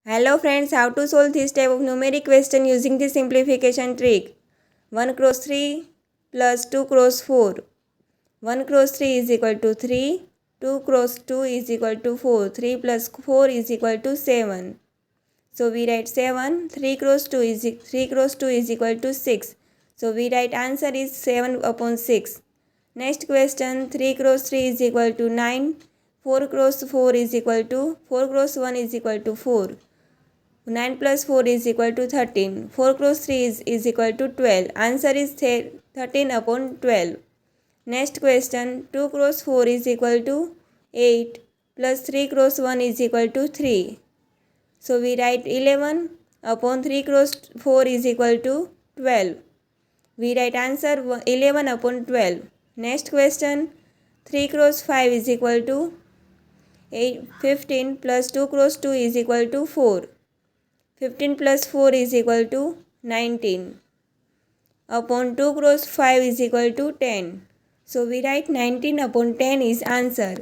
Hello friends, how to solve this type of numeric question using the simplification trick. 1 cross 3 plus 2 cross 4. 1 cross 3 is equal to 3. 2 cross 2 is equal to 4. 3 plus 4 is equal to 7. So we write 7. 3 cross 2 is equal to 6. So we write answer is 7 upon 6. Next question, 3 cross 3 is equal to 9. 4 cross 4 is equal to 4 cross 1 is equal to 4. 9 plus 4 is equal to 13. 4 cross 3 is equal to 12. Answer is 13 upon 12. Next question, 2 cross 4 is equal to 8 plus 3 cross 1 is equal to 3. So we write 11 upon 3 cross 4 is equal to 12. We write answer 11 upon 12. Next question, 3 cross 5 is equal to 15 plus 2 cross 2 is equal to 4. 15 plus 4 is equal to 19 upon 2 cross 5 is equal to 10. So we write 19 upon 10 is answer.